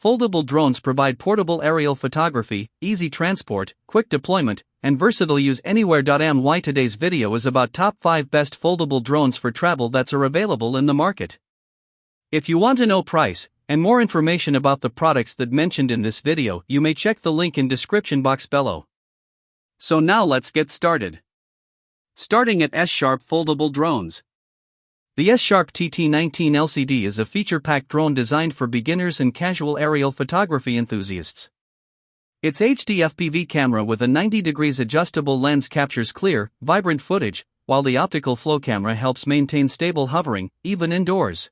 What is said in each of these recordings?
foldable drones provide portable aerial photography, easy transport, quick deployment, and versatile use anywhere. Today's video is about top 5 best foldable drones for travel that are available in the market. If you want to know price and more information about the products that mentioned in this video, you may check the link in description box below. So now let's get started. Starting at SJsharp Foldable Drones. The SJsharp TT19 LCD is a feature-packed drone designed for beginners and casual aerial photography enthusiasts. Its HD FPV camera with a 90 degrees adjustable lens captures clear, vibrant footage, while the optical flow camera helps maintain stable hovering, even indoors.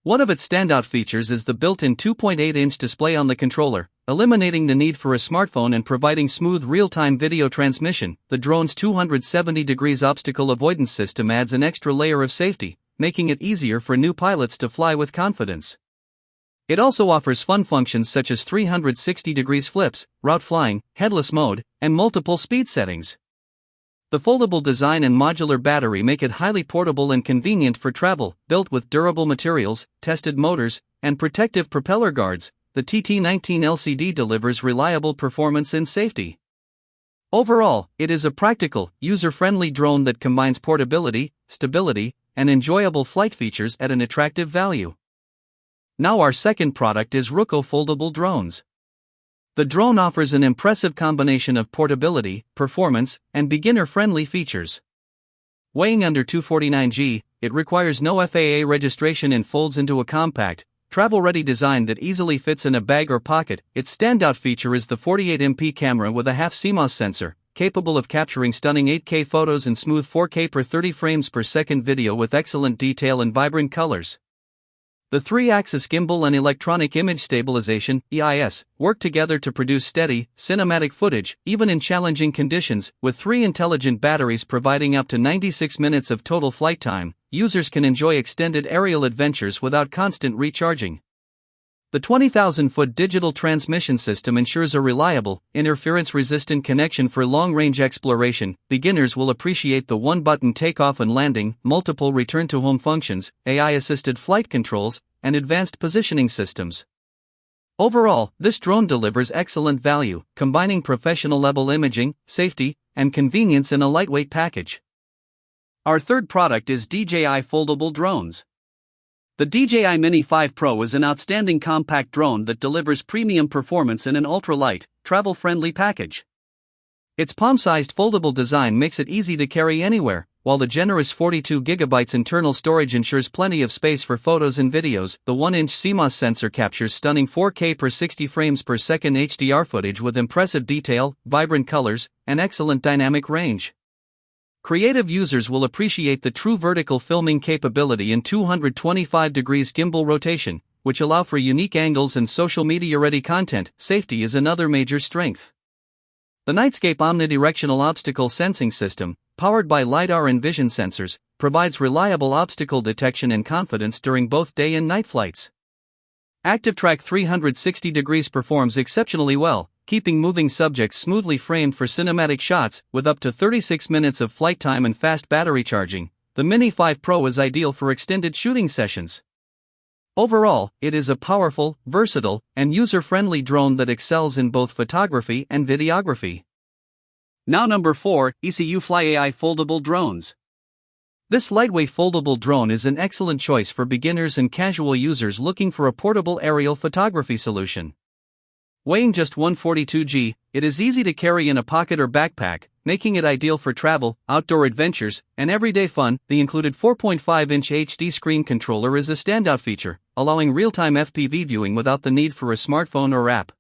One of its standout features is the built-in 2.8-inch display on the controller, eliminating the need for a smartphone and providing smooth real-time video transmission. The drone's 270 degrees obstacle avoidance system adds an extra layer of safety, making it easier for new pilots to fly with confidence. It also offers fun functions such as 360 degrees flips, route flying, headless mode, and multiple speed settings. The foldable design and modular battery make it highly portable and convenient for travel. Built with durable materials, tested motors, and protective propeller guards, the TT19 LCD delivers reliable performance and safety. Overall, it is a practical, user-friendly drone that combines portability, stability, and enjoyable flight features at an attractive value. Now our second product is Ruko Foldable Drones. The drone offers an impressive combination of portability, performance, and beginner-friendly features. Weighing under 249 g, it requires no FAA registration and folds into a compact, travel-ready design that easily fits in a bag or pocket. Its standout feature is the 48MP camera with a half CMOS sensor, capable of capturing stunning 8K photos and smooth 4K per 30 frames per second video with excellent detail and vibrant colors. The 3-axis gimbal and electronic image stabilization (EIS) work together to produce steady, cinematic footage, even in challenging conditions. With 3 intelligent batteries providing up to 96 minutes of total flight time, users can enjoy extended aerial adventures without constant recharging. The 20,000-foot digital transmission system ensures a reliable, interference-resistant connection for long-range exploration. Beginners will appreciate the one-button takeoff and landing, multiple return-to-home functions, AI-assisted flight controls, and advanced positioning systems. Overall, this drone delivers excellent value, combining professional-level imaging, safety, and convenience in a lightweight package. Our third product is DJI Foldable Drones. The DJI Mini 5 Pro is an outstanding compact drone that delivers premium performance in an ultra-light, travel-friendly package. Its palm-sized foldable design makes it easy to carry anywhere, while the generous 42GB internal storage ensures plenty of space for photos and videos. The 1-inch CMOS sensor captures stunning 4K per 60 frames per second HDR footage with impressive detail, vibrant colors, and excellent dynamic range. Creative users will appreciate the true vertical filming capability and 225 degrees gimbal rotation, which allow for unique angles and social media-ready content. Safety is another major strength. The Nightscape omnidirectional obstacle sensing system, powered by LiDAR and vision sensors, provides reliable obstacle detection and confidence during both day and night flights. ActiveTrack 360 degrees performs exceptionally well, keeping moving subjects smoothly framed for cinematic shots. With up to 36 minutes of flight time and fast battery charging, the Mini 5 Pro is ideal for extended shooting sessions. Overall, it is a powerful, versatile, and user-friendly drone that excels in both photography and videography. Now number 4, EcuFlyAi Foldable Drones. This lightweight foldable drone is an excellent choice for beginners and casual users looking for a portable aerial photography solution. Weighing just 142 g, it is easy to carry in a pocket or backpack, making it ideal for travel, outdoor adventures, and everyday fun. The included 4.5-inch HD screen controller is a standout feature, allowing real-time FPV viewing without the need for a smartphone or app.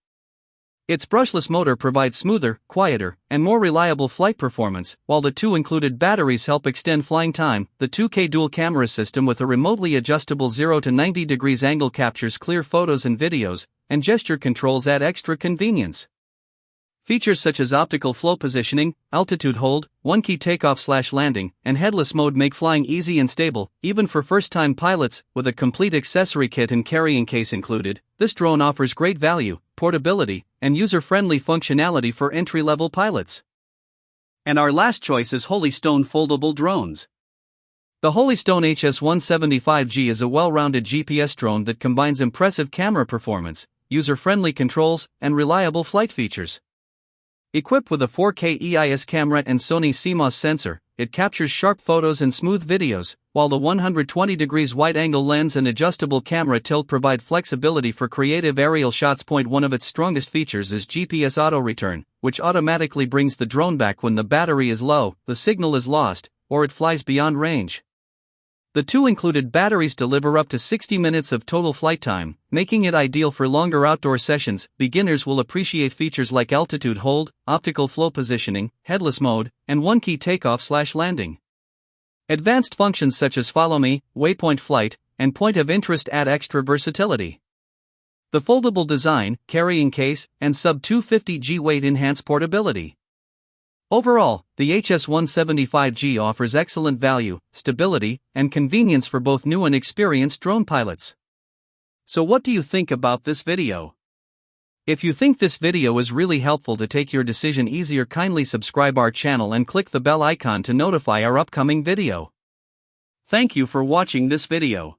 Its brushless motor provides smoother, quieter, and more reliable flight performance, while the 2 included batteries help extend flying time. The 2K dual camera system with a remotely adjustable 0 to 90 degrees angle captures clear photos and videos, and gesture controls add extra convenience. Features such as optical flow positioning, altitude hold, one-key takeoff/landing, and headless mode make flying easy and stable, even for first-time pilots. With a complete accessory kit and carrying case included, this drone offers great value, portability, and user-friendly functionality for entry-level pilots. And our last choice is Holystone Foldable Drones. The Holystone HS175G is a well-rounded GPS drone that combines impressive camera performance, user-friendly controls, and reliable flight features. Equipped with a 4K EIS camera and Sony CMOS sensor, it captures sharp photos and smooth videos, while the 120 degrees wide-angle lens and adjustable camera tilt provide flexibility for creative aerial shots. One of its strongest features is GPS auto-return, which automatically brings the drone back when the battery is low, the signal is lost, or it flies beyond range. The two included batteries deliver up to 60 minutes of total flight time, making it ideal for longer outdoor sessions. Beginners will appreciate features like altitude hold, optical flow positioning, headless mode, and one-key takeoff/landing. Advanced functions such as Follow Me, Waypoint Flight, and Point of Interest add extra versatility. The foldable design, carrying case, and sub-250g weight enhance portability. Overall, the HS-175G offers excellent value, stability, and convenience for both new and experienced drone pilots. So what do you think about this video? If you think this video is really helpful to take your decision easier, kindly subscribe our channel and click the bell icon to notify our upcoming video. Thank you for watching this video.